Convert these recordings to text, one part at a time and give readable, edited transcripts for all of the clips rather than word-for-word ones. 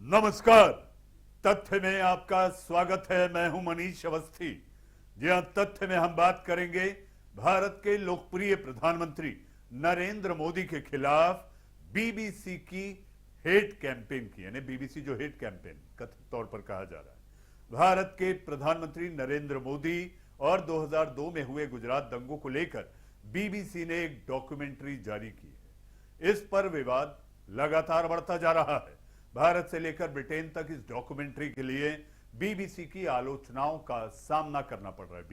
नमस्कार। तथ्य में आपका स्वागत है। मैं हूं मनीष अवस्थी। जी हां, तथ्य में हम बात करेंगे भारत के लोकप्रिय प्रधानमंत्री नरेंद्र मोदी के खिलाफ बीबीसी की हेट कैंपेन की, यानी बीबीसी जो हेट कैंपेन कथित तौर पर कहा जा रहा है। भारत के प्रधानमंत्री नरेंद्र मोदी और 2002 में हुए गुजरात दंगों को लेकर बीबीसी ने एक डॉक्यूमेंट्री जारी की है। इस पर विवाद लगातार बढ़ता जा रहा है। भारत से लेकर ब्रिटेन तक इस डॉक्यूमेंट्री के लिए बीबीसी की आलोचनाओं का सामना करना पड़ रहा है।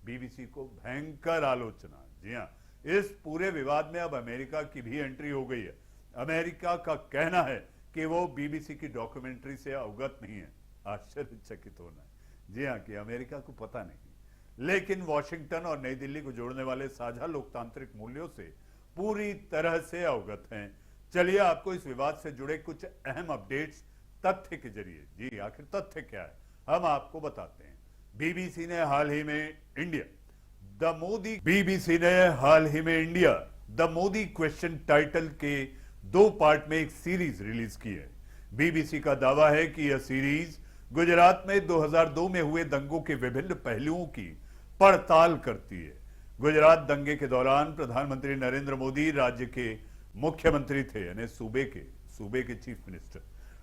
बीबीसी को भयंकर आलोचना। जी हां, इस पूरे विवाद में अब अमेरिका की भी एंट्री हो गई है। अमेरिका का कहना है कि वो बीबीसी की डॉक्यूमेंट्री से अवगत नहीं है। आश्चर्यचकित होना है। जी हां, कि अमेरिका को पता नहीं, लेकिन वॉशिंगटन और नई दिल्ली को जोड़ने वाले साझा लोकतांत्रिक मूल्यों से पूरी तरह से अवगत हैं। चलिए आपको इस विवाद से जुड़े कुछ अहम अपडेट्स तथ्य के जरिए, जी आखिर तथ्य क्या है, हम आपको बताते हैं। बीबीसी ने हाल ही में India the Modi question title के 2 पार्ट में एक सीरीज रिलीज की है। बीबीसी का दावा है कि यह सीरीज गुजरात में 2002 में हुए दंगों के विभिन्न पहलुओं की पड़ताल करती है। गुजरात दंगे के दौरान प्रधानमंत्री नरेंद्र मोदी राज्य के मुख्यमंत्री थे, यानी सूबे के चीफ मिनिस्टर।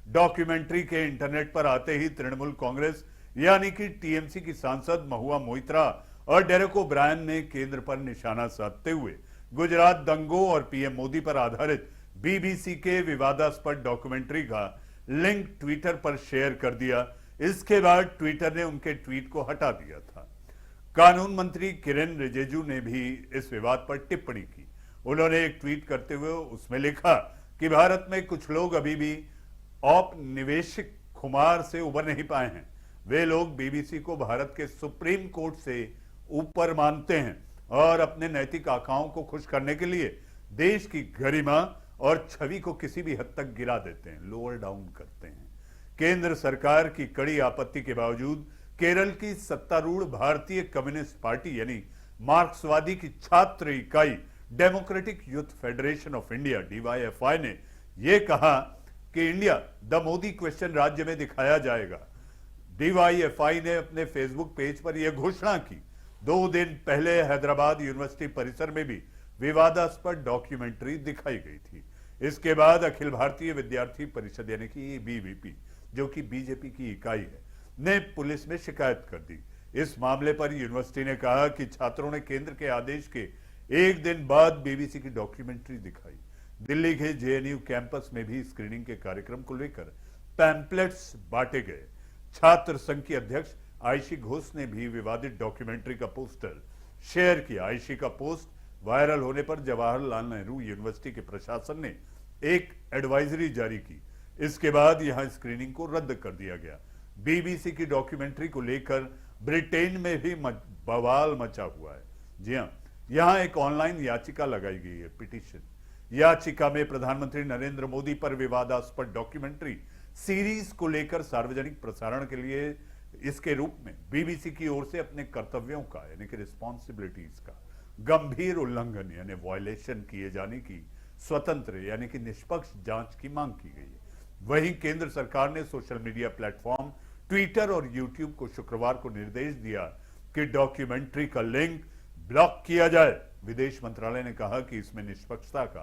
डॉक्यूमेंट्री के इंटरनेट पर आते ही तृणमूल कांग्रेस यानी कि टीएमसी की सांसद महुआ मोइत्रा और डेरेक ओब्रायन ने केंद्र पर निशाना साधते हुए गुजरात दंगों और पीएम मोदी पर आधारित बीबीसी के विवादास्पद डॉक्यूमेंट्री का लिंक ट्विटर पर शेयर कर दिया। इसके बाद ट्विटर ने उनके ट्वीट को हटा दिया था। कानून मंत्री किरेन रिजिजू ने भी इस विवाद पर टिप्पणी की। उन्होंने एक ट्वीट करते हुए उसमें लिखा कि भारत में कुछ लोग अभी भी औपनिवेशिक खुमार से उबर नहीं पाए हैं। वे लोग बीबीसी को भारत के सुप्रीम कोर्ट से ऊपर मानते हैं और अपने नैतिक आकाओं को खुश करने के लिए देश की गरिमा और छवि को किसी भी हद तक गिरा देते हैं, लोअर डाउन करते हैं। केंद्र सरकार की कड़ी आपत्ति के बावजूद केरल की सत्तारूढ़ भारतीय कम्युनिस्ट पार्टी यानी मार्क्सवादी की छात्र इकाई democratic youth federation of India DYFI ने यह कहा कि इंडिया द मोदी क्वेश्चन राज्य में दिखाया जाएगा। DYFI ने अपने फेसबुक पेज पर यह घोषणा की। 2 दिन पहले हैदराबाद यूनिवर्सिटी परिसर में भी विवादास्पद डॉक्यूमेंट्री दिखाई गई थी। इसके बाद अखिल भारतीय विद्यार्थी परिषद यानी कि ABVP, जो कि बीजेपी की इकाई है, ने पुलिस में शिकायत कर दी। इस मामले पर यूनिवर्सिटी ने कहा कि छात्रों ने केंद्र के आदेश के एक दिन बाद बीबीसी की डॉक्यूमेंट्री दिखाई। दिल्ली के JNU कैंपस में भी स्क्रीनिंग के कार्यक्रम को लेकर पैम्पलेट्स बांटे गए। छात्र संघ की अध्यक्ष आयशी घोष ने भी विवादित डॉक्यूमेंट्री का पोस्टर शेयर किया। आयशी का पोस्ट वायरल होने पर जवाहरलाल नेहरू यूनिवर्सिटी के प्रशासन ने एक एडवाइजरी जारी की। इसके बाद यहां स्क्रीनिंग को रद्द कर दिया गया। बीबीसी की डॉक्यूमेंट्री को लेकर ब्रिटेन में भी बवाल मचा हुआ है। जी हां, यहां एक ऑनलाइन याचिका लगाई गई है, पिटीशन। याचिका में प्रधानमंत्री नरेंद्र मोदी पर विवादास्पद डॉक्यूमेंट्री सीरीज को लेकर सार्वजनिक प्रसारण के लिए इसके रूप में बीबीसी की ओर से अपने कर्तव्यों का यानी कि रिस्पॉन्सिबिलिटीज का गंभीर उल्लंघन यानी वायलेशन किए जाने की स्वतंत्र यानी कि निष्पक्ष जांच की मांग की गई है। वहीं केंद्र सरकार ने सोशल मीडिया प्लेटफॉर्म ट्विटर और यूट्यूब को शुक्रवार को निर्देश दिया कि डॉक्यूमेंट्री का लिंक ब्लॉक किया जाए। विदेश मंत्रालय ने कहा कि इसमें निष्पक्षता का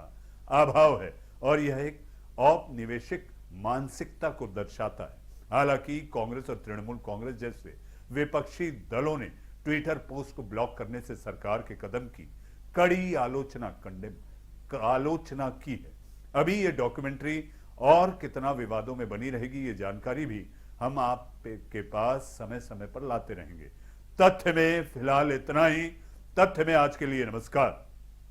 अभाव है और यह एक औपनिवेशिक मानसिकता को दर्शाता है। हालांकि कांग्रेस और तृणमूल कांग्रेस जैसे विपक्षी दलों ने ट्विटर पोस्ट को ब्लॉक करने से सरकार के कदम की कड़ी आलोचना की है। अभी यह डॉक्यूमेंट्री और कितना विवादों में बनी रहेगी, ये जानकारी भी हम आपके पास समय समय पर लाते रहेंगे। तथ्य में फिलहाल इतना ही। तथ्य में आज के लिए नमस्कार।